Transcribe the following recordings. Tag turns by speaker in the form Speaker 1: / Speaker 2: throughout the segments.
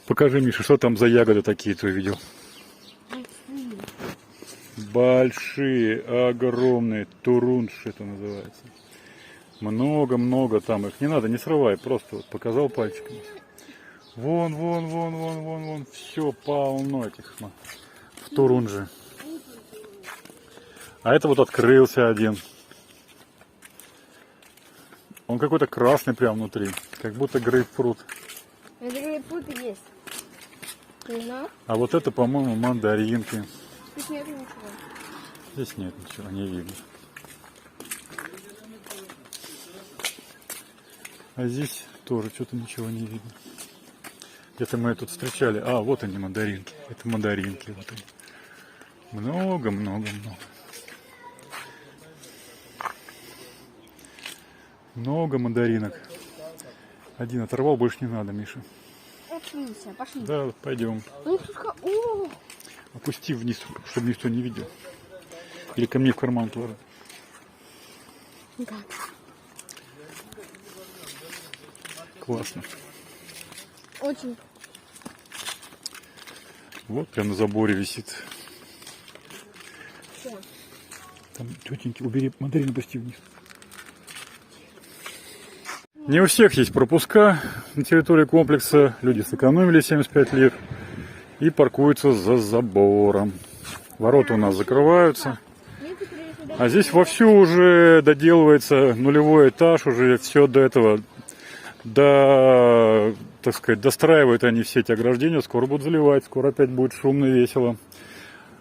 Speaker 1: Покажи, Миша, что там за ягоды такие ты увидел? Большие, огромные, турунш это называется. Много-много там их. Не надо, не срывай, просто вот показал пальчиком. Вон. Все полно этих в турунже. А это вот открылся один. Он какой-то красный прям внутри. Как будто грейпфрут.
Speaker 2: Это грейпфрут и есть.
Speaker 1: А вот это, по-моему, мандаринки.
Speaker 2: Здесь нет ничего.
Speaker 1: Здесь нет ничего, не видно. А здесь тоже что-то ничего не видно. Где-то мы тут встречали. А, вот они, мандаринки. Это мандаринки. Вот они. Много. Много мандаринок. Один оторвал, больше не надо, Миша.
Speaker 2: Открылся, пошли.
Speaker 1: Да, пойдем. Опусти вниз, чтобы никто не видел. Или ко мне в карман положи.
Speaker 2: Как?
Speaker 1: Классно.
Speaker 2: Очень.
Speaker 1: Вот прям на заборе висит.
Speaker 2: Все.
Speaker 1: Там, тетеньки, убери мандарин, опусти вниз. Не у всех есть пропуска на территории комплекса. Люди сэкономили 75 лир и паркуются за забором. Ворота у нас закрываются. А здесь вовсю уже доделывается нулевой этаж. Уже все до этого, так сказать, достраивают они все эти ограждения. Скоро будут заливать, скоро опять будет шумно и весело.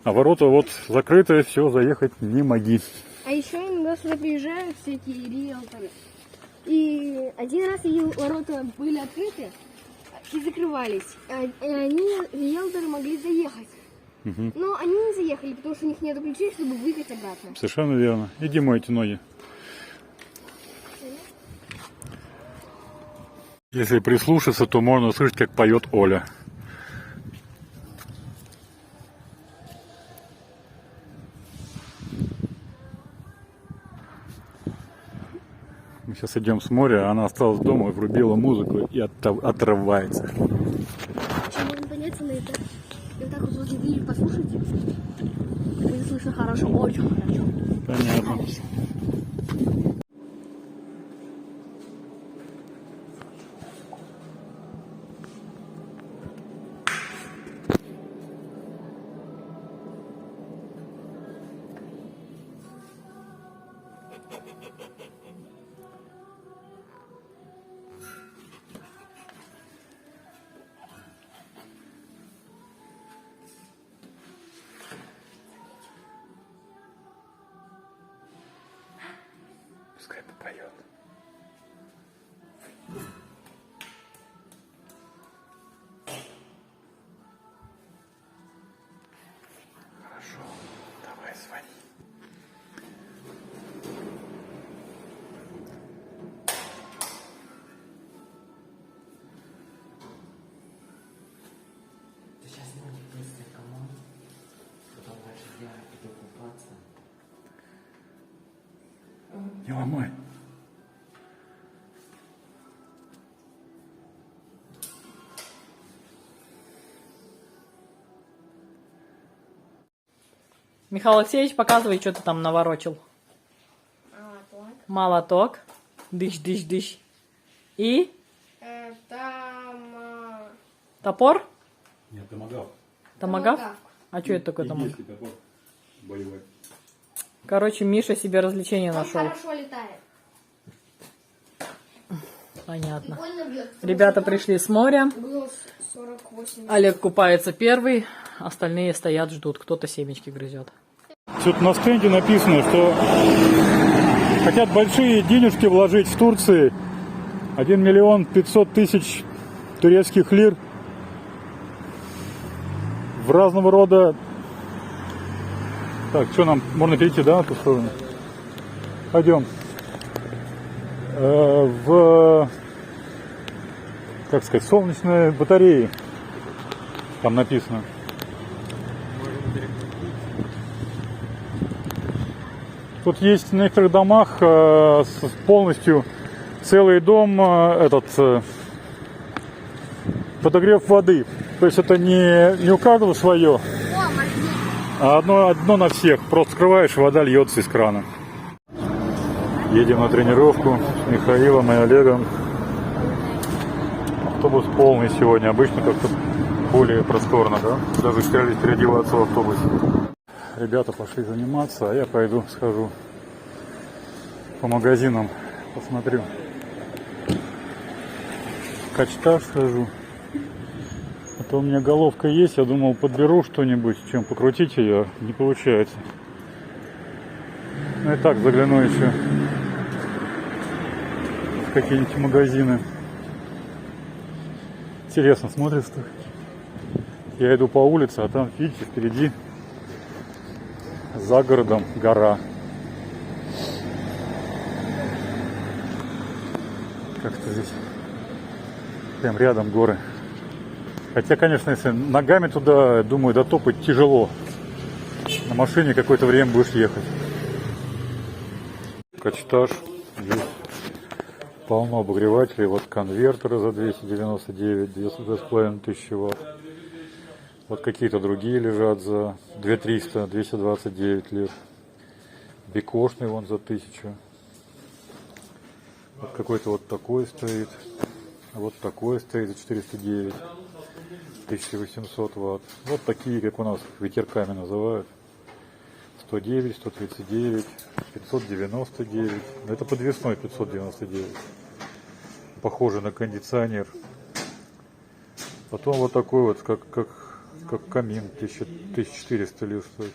Speaker 1: А ворота вот закрыты, все, заехать не моги.
Speaker 2: А еще иногда сюда приезжают всякие риэлторы. И один раз ворота были открыты и закрывались. И они, риэлторы, могли заехать.
Speaker 1: Угу.
Speaker 2: Но они не заехали, потому что у них нет ключей, чтобы выехать обратно.
Speaker 1: Совершенно верно. Иди мойте ноги. Если прислушаться, то можно услышать, как поет Оля. Мы сейчас идем с моря, она осталась дома, врубила музыку и отрывается.
Speaker 2: Что можно подняться на это? И вот так вот возле двери послушать. Будет слышно хорошо, очень хорошо.
Speaker 1: Понятно. Пускай попоет. Хорошо, давай звони.
Speaker 3: Сейчас будет быстро команд, потом дальше я иду купаться.
Speaker 1: Не ломай.
Speaker 4: Михаил Алексеевич, показывай, что ты там наворочил. Молоток. Дыш. И?
Speaker 2: Там...
Speaker 4: Топор?
Speaker 1: Нет, томагавк.
Speaker 4: Томагавк? А что это такое томагавк?
Speaker 1: Топор боевой.
Speaker 4: Короче, Миша себе развлечение
Speaker 2: Он
Speaker 4: нашел.
Speaker 2: хорошо летает.
Speaker 4: Понятно.
Speaker 2: Прикольно бьет.
Speaker 4: Ребята пришли с моря.
Speaker 2: Было 48.
Speaker 4: Олег купается первый, остальные стоят, ждут. Кто-то семечки грызет.
Speaker 1: Тут на стенде написано, что хотят большие денежки вложить в Турции. 1 миллион 500 тысяч турецких лир в разного рода... Так, что нам? Можно перейти, да, на ту сторону? Пойдем. В, как сказать, солнечные батареи. Там написано. Тут есть в некоторых домах полностью целый дом, Подогрев воды. То есть это не у каждого свое,
Speaker 2: О, моргни.
Speaker 1: а одно на всех. Просто скрываешь, и вода льется из крана. Едем на тренировку с Михаилом и Олегом. Автобус полный сегодня. Обычно как-то более просторно, да? Даже стали переодеваться в автобусе. Ребята пошли заниматься, а я пойду схожу по магазинам, посмотрю. В Качташ схожу. А то у меня головка есть, я думал, подберу что-нибудь, чем покрутить ее, не получается. Ну и так загляну еще в какие-нибудь магазины. Интересно смотрится. Я иду по улице, а там, видите, впереди за городом гора. Как-то здесь прям рядом горы. Хотя, конечно, если ногами туда, думаю, дотопать тяжело. На машине какое-то время будешь ехать. Качташ. Здесь полно обогревателей. Вот конвертеры за 299, 2500 ватт. Вот какие-то другие лежат за 2300, 229 лир. Бекошный вон за 1000. Вот какой-то вот такой стоит. Вот такой стоит за 409. 1800 ватт. Вот такие, как у нас ветерками называют. 109, 139, 599. Но это подвесной 599. Похоже на кондиционер. Потом вот такой вот, как камин, 1400 лир стоит.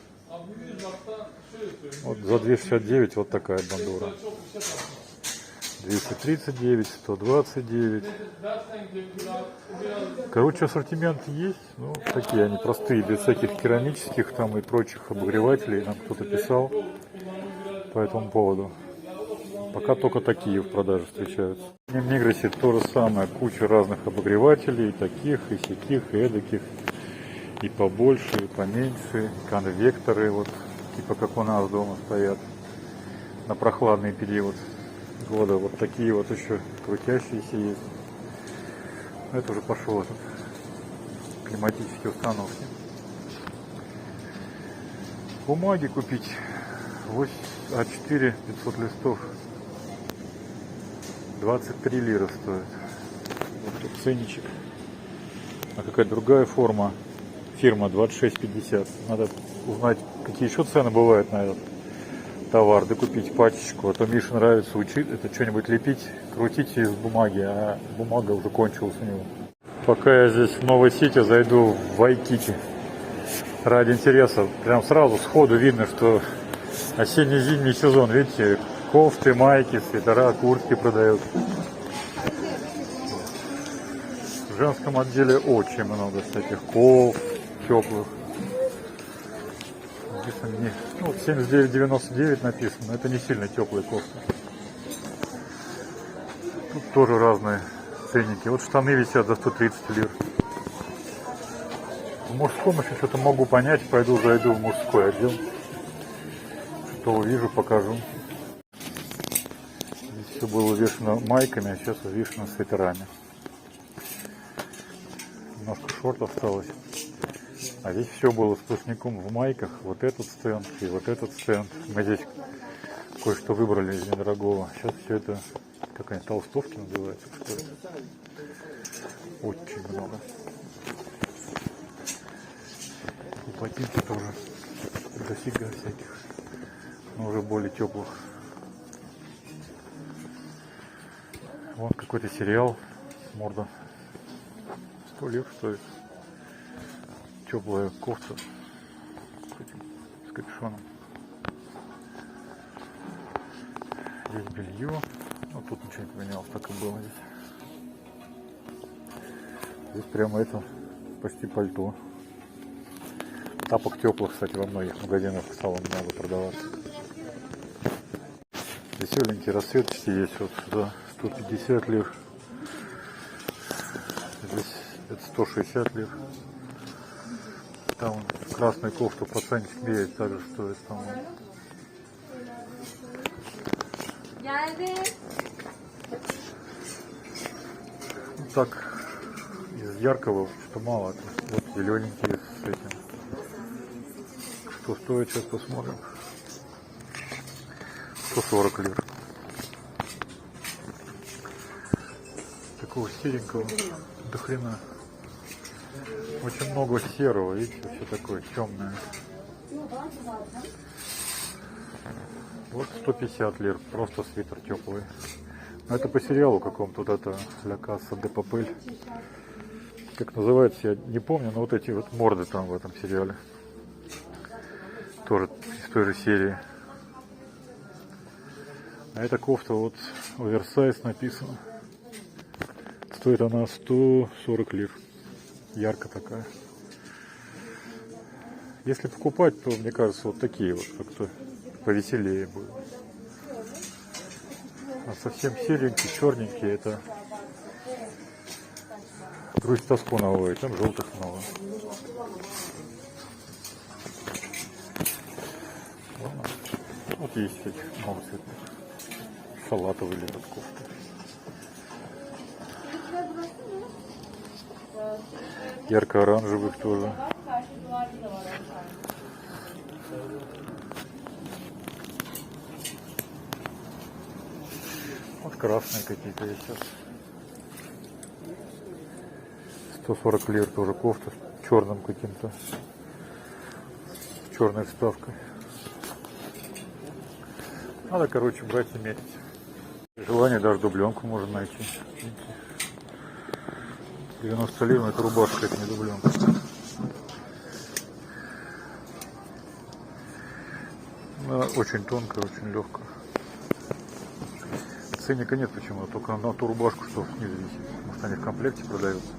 Speaker 1: Вот за 269 вот такая бандура. 239, 129. Короче, ассортимент есть. Ну, такие они простые, без всяких керамических там и прочих обогревателей. Нам кто-то писал по этому поводу. Пока только такие в продаже встречаются. В Мигросе то же самое. Куча разных обогревателей. И таких, и сяких, и эдаких. И побольше, и поменьше. Конвекторы, вот, типа как у нас дома стоят. На прохладный период года. Вот такие вот еще крутящиеся есть. Это уже пошло тут. Климатические установки. Бумаги купить. А4 500 листов. 23 лира стоит. Вот тут ценничек. А какая другая форма. Фирма 26,50. Надо узнать, какие еще цены бывают на этот товар, да купить пачечку, а то Мише нравится учить, это что-нибудь лепить, крутить из бумаги, а бумага уже кончилась у него. Пока я здесь в Новой Сити, зайду в Вайкики. Ради интереса, прям сразу сходу видно, что осенне-зимний сезон, видите, кофты, майки, свитера, куртки продают. В женском отделе очень много всяких кофт теплых. Ну, 79,99 написано, это не сильно теплые кофты. Тут тоже разные ценники. Вот штаны висят за 130 лир. В мужском еще что-то могу понять, пойду зайду в мужской отдел. Что увижу, покажу. Здесь все было увешано майками, а сейчас увешано свитерами. Немножко шорт осталось. А здесь все было сплошняком в майках. Вот этот стенд и вот этот стенд. Мы здесь кое-что выбрали из недорогого. Сейчас все это, как они, толстовки называются, что это? Очень много. И ботинки тоже дофига всяких, но уже более теплых. Вон какой-то сериал Морда. 100 лир стоит. Теплая кофта с капюшоном. Здесь белье. Ну, тут ничего не поменялось, так и было здесь. Здесь прямо это почти пальто. Тапок теплых, кстати, во многих магазинах стало много продаваться. Веселенькие расцветочки есть вот за 150 лир. Здесь это 160 лир. Там красную кофту процентик мерить также стоит, по-моему. Вот так из из яркого что мало. Вот зелененькие с этим. Что стоит, сейчас посмотрим. 140 лир. Такого серенького до хрена. Очень много серого, видите, все такое темное. Вот 150 лир, просто свитер теплый. Но это по сериалу какому-то, вот это «Ля Касса де Папель». Как называется, я не помню, но вот эти вот морды там в этом сериале. Тоже из той же серии. А эта кофта вот оверсайз написано. Стоит она 140 лир. Ярко такая. Если покупать, то, мне кажется, вот такие вот как-то повеселее будут. А совсем серенькие, черненькие, это грусть тоску наводит. Там желтых много. Ладно. Вот есть этих много цветных. Салатовый или вот кофта. Ярко-оранжевых тоже. Вот красные какие-то есть сейчас. 140 лир тоже кофта с черным каким-то. С черной вставкой. Надо, короче, брать и метить. При желании даже дубленку можно найти. 90 лир, но это рубашка, это не дубленка. Она очень тонкая, очень легкая. Ценника нет почему-то, только на ту рубашку, что снизу висит. Может, они в комплекте продаются.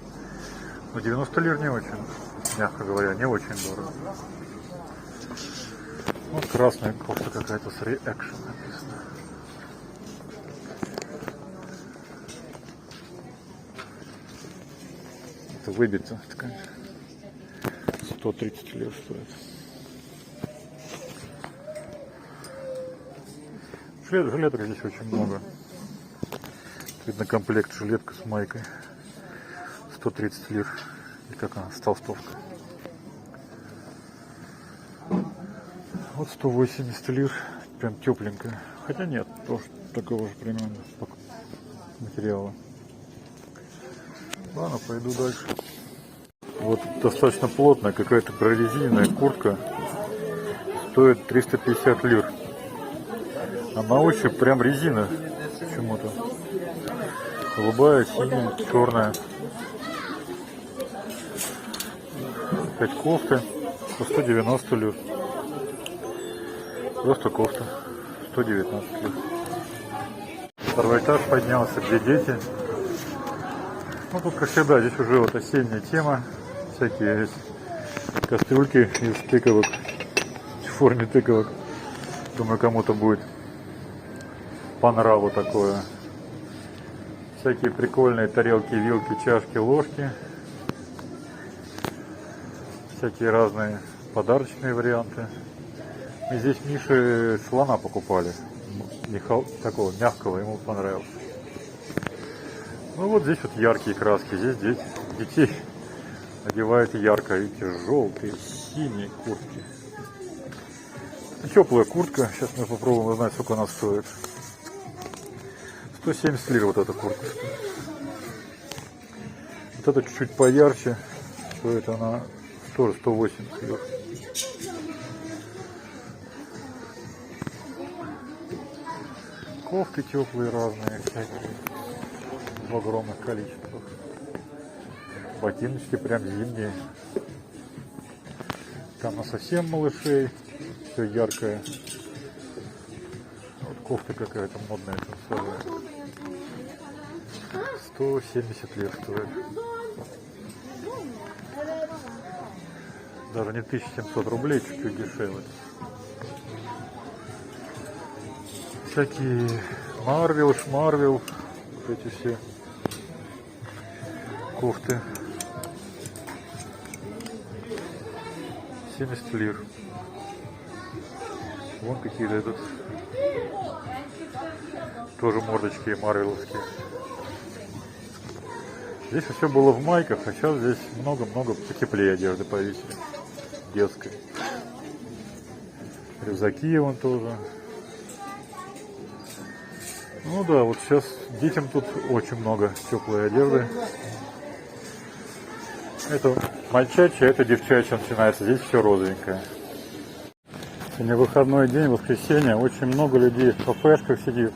Speaker 1: Но 90 лир не очень, мягко говоря, не очень дорого. Вот красная кофта какая-то с Reaction написано. Это выбито ткань. 130 лир стоит. Жилеток здесь очень много. Видно комплект жилетка с майкой. 130 лир. И как она, с толстовкой. Вот 180 лир. Прям тепленькая. Хотя нет, тоже такого же примерно материала. Ладно, пойду дальше. Вот достаточно плотная какая-то прорезиненная куртка. Стоит 350 лир. А на ощупь прям резина почему-то. Голубая, синяя, черная. Опять кофты по 190 лир. Просто кофта 119 лир. Второй этаж поднялся, где дети. Ну тут, как всегда, здесь уже вот осенняя тема. Всякие есть кастрюльки из тыковок, в форме тыковок. Думаю, кому-то будет по нраву такое. Всякие прикольные тарелки, вилки, чашки, ложки. Всякие разные подарочные варианты. Мы здесь Мише слона покупали. Такого мягкого, ему понравился. Ну вот здесь вот яркие краски. Здесь детей одевают ярко. Видите, желтые, синие куртки. Теплая куртка. Сейчас мы попробуем узнать, сколько она стоит. 170 лир вот эта куртка. Вот это чуть-чуть поярче. Стоит она тоже 180 лир. Кофты теплые разные, всякие, в огромных количествах. Ботиночки прям зимние. Там на совсем малышей, все яркое. Вот кофта какая-то модная, танцевая. 170 лир стоит. Даже не 1700 рублей, чуть-чуть дешевле. Всякие Марвел, Шмарвел, вот эти все кофты. 70 лир. Вон какие-то этот. Тоже мордочки марвеловские. Здесь все было в майках, а сейчас здесь много-много потеплее одежды повесили. Детской. Рюкзаки вон тоже. Ну да, вот сейчас детям тут очень много теплой одежды. Это мальчачья, это девчачья начинается. Здесь все розовенькое. Сегодня выходной день, воскресенье. Очень много людей в кафешках сидит.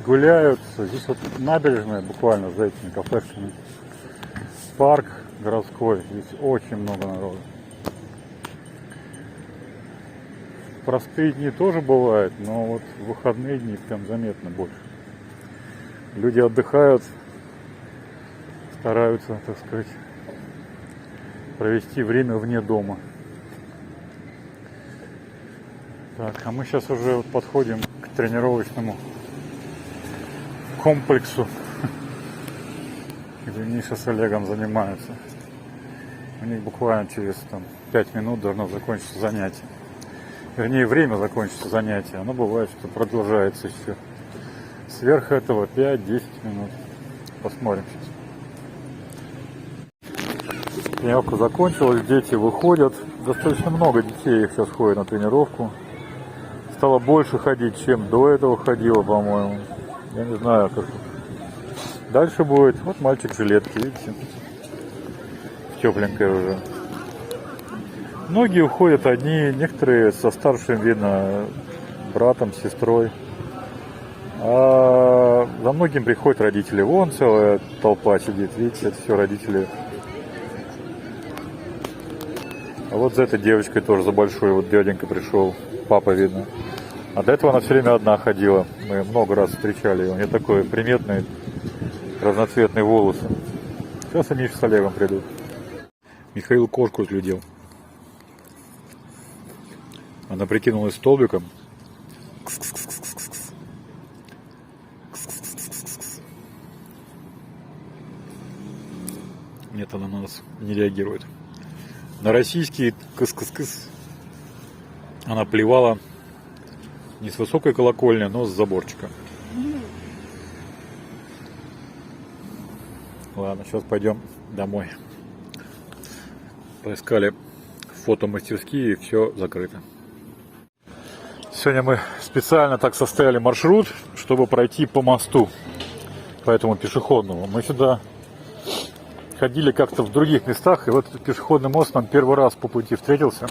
Speaker 1: Гуляют. Здесь вот набережная буквально за этими кафешками. Парк городской. Здесь очень много народу. Простые дни тоже бывают, но вот в выходные дни прям заметно больше. Люди отдыхают, стараются, так сказать, провести время вне дома. Так, а мы сейчас уже вот подходим к тренировочному комплексу, где Миша с Олегом занимаются. У них буквально через 5 минут должно закончиться занятие. Вернее, время закончится занятие. Оно бывает, что продолжается еще. Сверх этого 5-10 минут. Посмотрим сейчас. Тренировка закончилась, дети выходят. Достаточно много детей сейчас ходит на тренировку. Стало больше ходить, чем до этого ходило, по-моему. Я не знаю, как дальше будет. Вот мальчик в жилетке, видите? Тепленькая уже. Многие уходят одни, некоторые со старшим, видно, братом, сестрой. А за многим приходят родители. Вон целая толпа сидит, видите, это все родители. А вот за этой девочкой тоже, за большой, вот дяденька пришел, папа видно. А до этого она все время одна ходила. Мы много раз встречали ее. У нее такой приметный, разноцветные волосы. Сейчас они с Олегом придут. Михаил кошку разглядел. Она прикинулась столбиком. Нет, она на нас не реагирует. На российский кыс-кыс-кыс она плевала не с высокой колокольни, но с заборчика. Ладно, сейчас пойдем домой. Поискали фотомастерские, и все закрыто. Сегодня мы специально так составили маршрут, чтобы пройти по мосту, по этому пешеходному. Мы сюда ходили как-то в других местах, и вот пешеходный мост нам первый раз по пути встретился.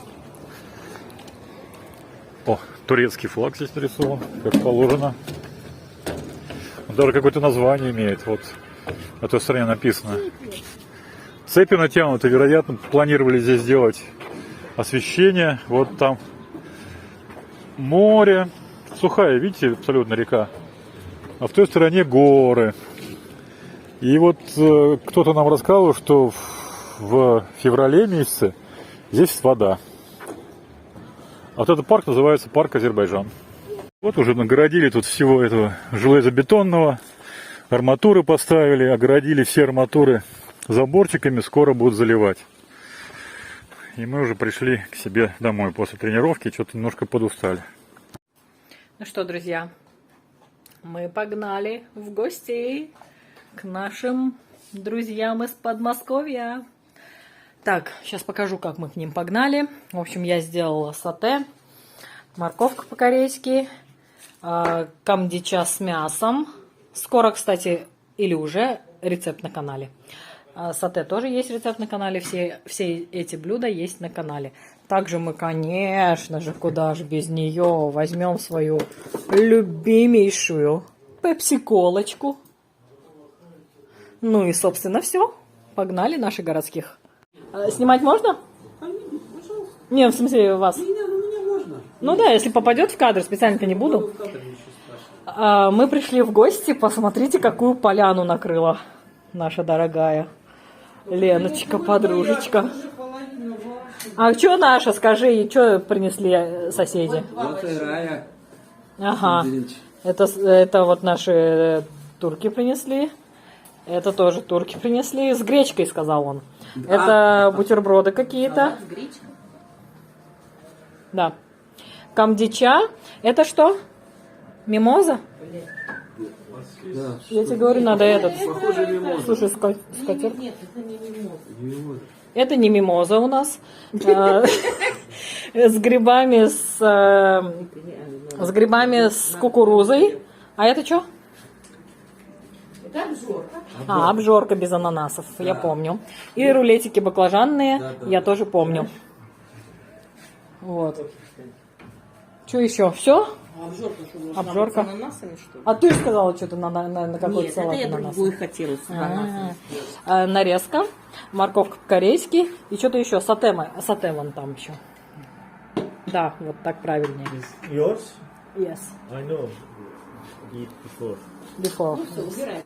Speaker 1: О, турецкий флаг здесь нарисован, как положено. Он даже какое-то название имеет, вот на той стороне написано. Цепи натянуты, вероятно, планировали здесь сделать освещение. Вот там море, сухая, видите, абсолютно река. А в той стороне горы. И вот кто-то нам рассказывал, что в феврале месяце здесь вода. А вот этот парк называется парк Азербайджан. Вот уже нагородили тут всего этого железобетонного. Арматуры поставили, огородили все арматуры заборчиками, скоро будут заливать. И мы уже пришли к себе домой после тренировки, что-то немножко подустали.
Speaker 4: Ну что, друзья, мы погнали в гости к нашим друзьям из Подмосковья. Так, сейчас покажу, как мы к ним погнали. В общем, я сделала сате, морковка по-корейски, камдича с мясом. Скоро, кстати, или уже рецепт на канале. Сате тоже есть рецепт на канале, все эти блюда есть на канале. Также мы, конечно же, куда же без нее, возьмем свою любимейшую пепси-колочку. Ну и, собственно, все. Погнали наших городских. Снимать можно? Не, в смысле вас. Ну да, если попадет в кадр, специально-то не буду. Мы пришли в гости, посмотрите, какую поляну накрыла наша дорогая Леночка, подружечка. А что наша, скажи, что принесли соседи? Ага, это вот наши турки принесли. Это тоже турки принесли. С гречкой, сказал он. Это бутерброды какие-то. Да. Камдича. Это что? Мимоза?
Speaker 3: Да.
Speaker 4: Я тебе говорю, надо этот.
Speaker 3: Похоже, мимоза.
Speaker 4: Слушай, скатерть.
Speaker 3: Нет, это не мимоза. Мимоза.
Speaker 4: Это не мимоза у нас. С грибами, с грибами с кукурузой. А это что?
Speaker 5: Это обжорка.
Speaker 4: А, обжорка без ананасов, я помню. И рулетики баклажанные, я тоже помню. Вот. Что еще? Все?
Speaker 5: А обжорка что, может,
Speaker 4: Обжорка.
Speaker 5: с ананасами, что ли?
Speaker 4: А ты же сказала что-то на какой-то
Speaker 5: Нет,
Speaker 4: салат
Speaker 5: это я
Speaker 4: ананаса.
Speaker 5: другой хотела с ананасами сделать.
Speaker 4: Нарезка, морковка по-корейски и что-то еще. Сате вон там еще. Да, вот так правильнее.
Speaker 6: Yours?
Speaker 4: Yes.
Speaker 6: I know. Eat before.
Speaker 4: Before.
Speaker 5: Все, убирай.